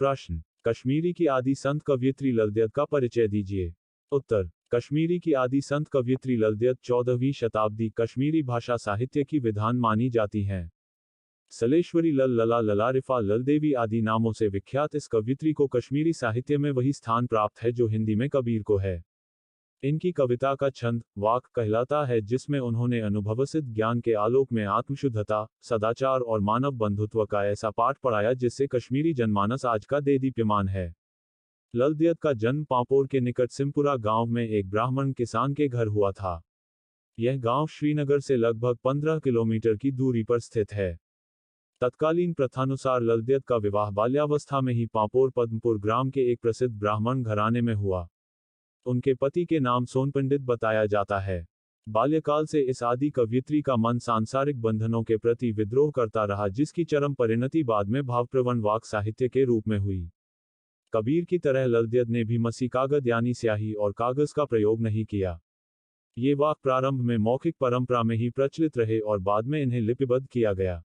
प्रश्न, कश्मीरी की आदि संत कवयित्री ललदयत का परिचय दीजिए। उत्तर, कश्मीरी की आदि संत कवयित्री ललदयत 14वीं शताब्दी कश्मीरी भाषा साहित्य की विद्वान मानी जाती हैं। सलेश्वरी लल, लला, ललारिफा, ललदेवी आदि नामों से विख्यात इस कवयित्री को कश्मीरी साहित्य में वही स्थान प्राप्त है जो हिंदी में कबीर को है। इनकी कविता का छंद वाक कहलाता है, जिसमें उन्होंने अनुभवसिद्ध ज्ञान के आलोक में आत्मशुद्धता, सदाचार और मानव बंधुत्व का ऐसा पाठ पढ़ाया जिससे कश्मीरी जनमानस आज का देदीप्यमान है। ललदयत का जन्म पांपोर के निकट सिमपुरा गांव में एक ब्राह्मण किसान के घर हुआ था। यह गांव श्रीनगर से लगभग 15 किलोमीटर की दूरी पर स्थित है। तत्कालीन प्रथानुसार ललदयत का विवाह बाल्यावस्था में ही पांपोर पद्मपुर ग्राम के एक प्रसिद्ध ब्राह्मण घराने में हुआ। उनके पति के नाम सोनपंडित बताया जाता है। बाल्यकाल से इस आदि कवयित्री का मन सांसारिक बंधनों के प्रति विद्रोह करता रहा, जिसकी चरम परिणति बाद में भावप्रवण वाक साहित्य के रूप में हुई। कबीर की तरह ललदयत ने भी मसी कागज यानी स्याही और कागज का प्रयोग नहीं किया। ये वाक प्रारंभ में मौखिक परंपरा में ही प्रचलित रहे और बाद में इन्हें लिपिबद्ध किया गया।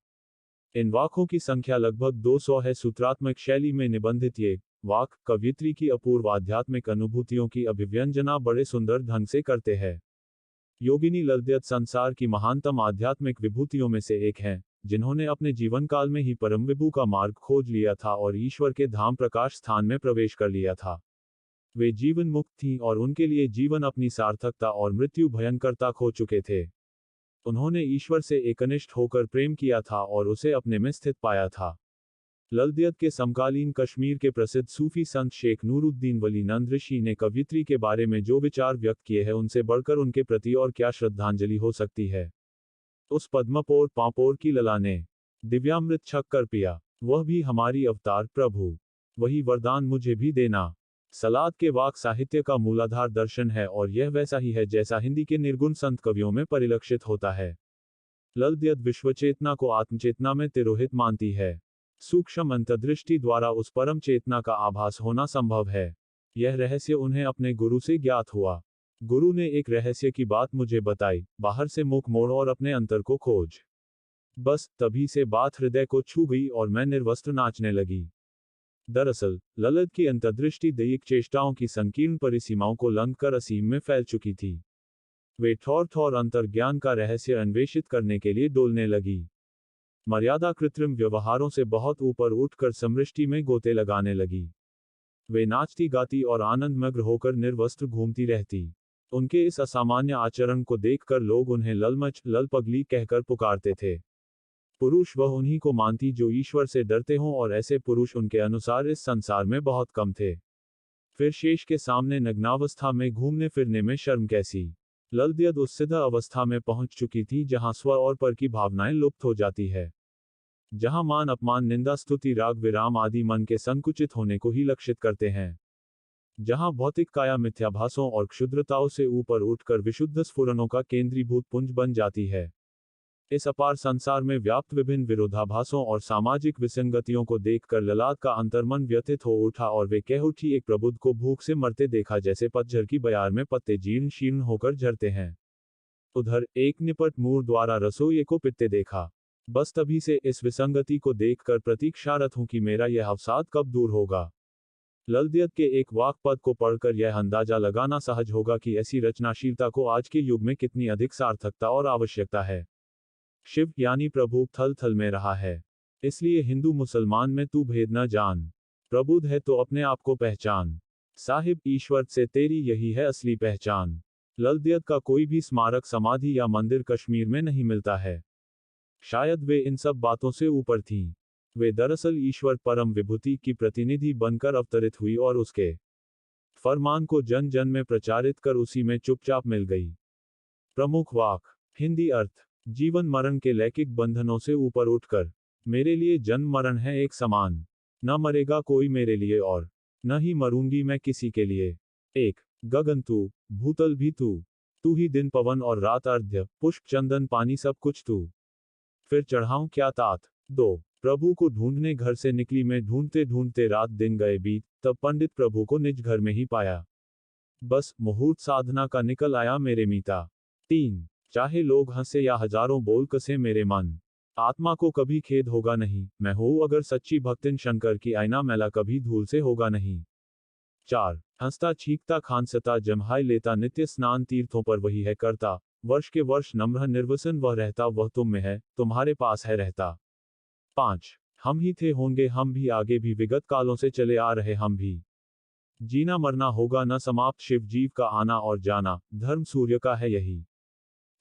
इन वाकों की संख्या लगभग 200 है। सूत्रात्मक शैली में निबंधित ये वाक कवयित्री की अपूर्व आध्यात्मिक अनुभूतियों की अभिव्यंजना बड़े सुंदर ढंग से करते हैं। योगिनी ललदयत संसार की महानतम आध्यात्मिक विभूतियों में से एक हैं, जिन्होंने अपने जीवन काल में ही परम विभू का मार्ग खोज लिया था और ईश्वर के धाम प्रकाश स्थान में प्रवेश कर लिया था। वे जीवन मुक्त थीं और उनके लिए जीवन अपनी सार्थकता और मृत्यु भयंकरता खो चुके थे। उन्होंने ईश्वर से एकनिष्ठ होकर प्रेम किया था और उसे अपने में स्थित पाया था। ललदयत के समकालीन कश्मीर के प्रसिद्ध सूफी संत शेख नूरुद्दीन वली नंद ऋषि ने कवयित्री के बारे में जो विचार व्यक्त किए हैं, उनसे बढ़कर उनके प्रति और क्या श्रद्धांजलि हो सकती है। उस पद्मपोर पांपोर की लला ने दिव्यामृत छक कर पिया, वह भी हमारी अवतार प्रभु, वही वरदान मुझे भी देना। सलाद के वाक साहित्य का मूलाधार दर्शन है और यह वैसा ही है जैसा हिंदी के निर्गुण संत कवियों में परिलक्षित होता है। ललदयत विश्वचेतना को आत्मचेतना में तिरोहित मानती है। सूक्ष्म अंतर्दृष्टि द्वारा उस परम चेतना का आभास होना संभव है। यह रहस्य उन्हें अपने गुरु से ज्ञात हुआ। गुरु ने एक रहस्य की बात मुझे बताई, बाहर से मुख मोड़ और अपने अंतर को खोज। बस तभी से बात हृदय को छू गई और मैं निर्वस्त्र नाचने लगी। दरअसल ललित की अंतर्दृष्टि दैहिक चेष्टाओं की संकीर्ण परिसीमाओं को लंघकर असीम में फैल चुकी थी। वे ठौर ठौर अंतर्ज्ञान का रहस्य अन्वेषित करने के लिए डोलने लगी। मर्यादा कृत्रिम व्यवहारों से बहुत ऊपर उठकर समृष्टि में गोते लगाने लगी। वे नाचती गाती और आनंदमग्न होकर निर्वस्त्र घूमती रहती। उनके इस असामान्य आचरण को देखकर लोग उन्हें ललमच, ललपगली कहकर पुकारते थे। पुरुष वह उन्हीं को मानती जो ईश्वर से डरते हों, और ऐसे पुरुष उनके अनुसार इस संसार में बहुत कम थे। फिर शेष के सामने नग्नावस्था में घूमने फिरने में शर्म कैसी। ललदयत उस सिद्ध अवस्था में पहुंच चुकी थी जहां स्व और पर की भावनाएं लुप्त हो जाती है, जहां मान अपमान निंदा स्तुति राग विराम आदि मन के संकुचित होने को ही लक्षित करते हैं, जहां भौतिक काया मिथ्याभासों और क्षुद्रताओं से ऊपर उठकर विशुद्ध स्फुरणों का केंद्रीभूत पुंज बन जाती है। इस अपार संसार में व्याप्त विभिन्न विरोधाभासों और सामाजिक विसंगतियों को देखकर ललाट का अंतर्मन व्यथित हो उठा और वे कह उठी, एक प्रबुद्ध को भूख से मरते देखा जैसे पतझर की बयार में पत्ते जीर्ण शीर्ण होकर झरते हैं। उधर एक निपट मूर द्वारा रसोई को पित्ते देखा। बस तभी से इस विसंगति को देखकर प्रतीक्षारत हूं कि मेरा यह अवसाद कब दूर होगा। ललदयत के एक वाक पद को पढ़कर यह अंदाजा लगाना सहज होगा कि ऐसी रचनाशीलता को आज के युग में कितनी अधिक सार्थकता और आवश्यकता है। शिव यानी प्रभु थल थल में रहा है, इसलिए हिंदू मुसलमान में तू भेद न जान। प्रबुद्ध है तो अपने आप को पहचान, साहिब ईश्वर से तेरी यही है असली पहचान। ललदयत का कोई भी स्मारक समाधि या मंदिर कश्मीर में नहीं मिलता है। शायद वे इन सब बातों से ऊपर थीं। वे दरअसल ईश्वर परम विभूति की प्रतिनिधि बनकर अवतरित हुई और उसके फरमान को जन जन में प्रचारित कर उसी में चुपचाप मिल गई। प्रमुख वाक। हिंदी अर्थ, जीवन मरण के लैकिक बंधनों से ऊपर उठकर, मेरे लिए जन्म मरण है एक समान, न मरेगा कोई मेरे लिए और न ही मरूंगी मैं किसी के लिए। एक, गगन तू, भूतल भी तू, तू ही दिन पवन और रात अर्ध्य, पुष्प चंदन पानी सब कुछ तू, फिर चढ़ाऊं क्या तात। दो, प्रभु को ढूंढने घर से निकली मैं, ढूंढते ढूंढते रात दिन गए बीत, तब पंडित प्रभु को निज घर में ही पाया, बस मुहूर्त साधना का निकल आया मेरे मीता। तीन, चाहे लोग हंसे या हजारों बोल कसे मेरे मन, आत्मा को कभी खेद होगा नहीं, मैं हूँ अगर सच्ची भक्तिन शंकर की आईना मैला कभी धूल से होगा नहीं। 4 हंसता छींकता खांसता जम्हाई लेता नित्य स्नान तीर्थों पर वही है करता, वर्ष के वर्ष नम्र निर्वसन वह रहता, वह तुम में है, तुम्हारे पास है रहता। 5 हम ही थे होंगे हम भी आगे भी विगत कालों से चले आ रहे हम भी। जीना मरना होगा न समाप्त शिव जीव का आना और जाना, धर्म सूर्य का है यही।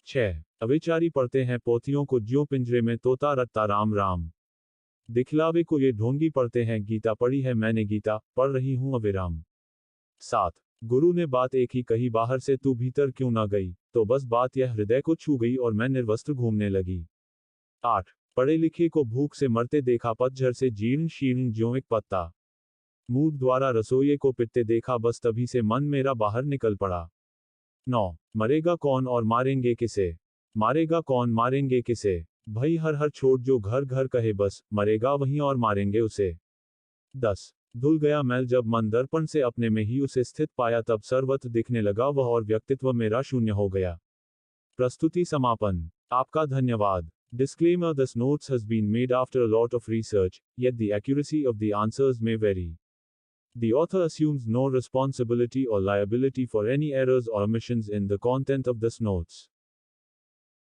6 अविचारी पढ़ते हैं पोथियों को ज्यों पिंजरे में तोता रटता राम राम। दिखलावे को ये ढोंगी पढ़ते हैं गीता पढ़ी है मैंने गीता, पढ़ रही हूं अविराम। 7 गुरु ने बात एक ही कही बाहर से तू भीतर क्यों ना गई, तो बस बात यह हृदय को छू गई और मैं निर्वस्त्र घूमने लगी। 8 पढ़े लिखे को भूख से मरते देखा पतझर से जीर्ण शीर्ण ज्यों एक पत्ता। मूढ़ द्वारा रसोइये को पिटते देखा बस तभी से मन मेरा बाहर निकल पड़ा। 9 मरेगा कौन और मारेंगे किसे, मारेगा कौन मारेंगे किसे, भई हर हर छोड़ जो घर घर कहे बस, मरेगा वहीं और मारेंगे उसे। 10 धुल गया मैल जब मन दर्पण से अपने में ही उसे स्थित पाया तब सर्वत्र दिखने लगा वह और व्यक्तित्व मेरा शून्य हो गया। प्रस्तुति समापन। आपका धन्यवाद। Disclaimer: This notes has been made after a lot of research, yet the accuracy of the answers may vary. The author assumes no responsibility or liability for any errors or omissions in the content of this notes.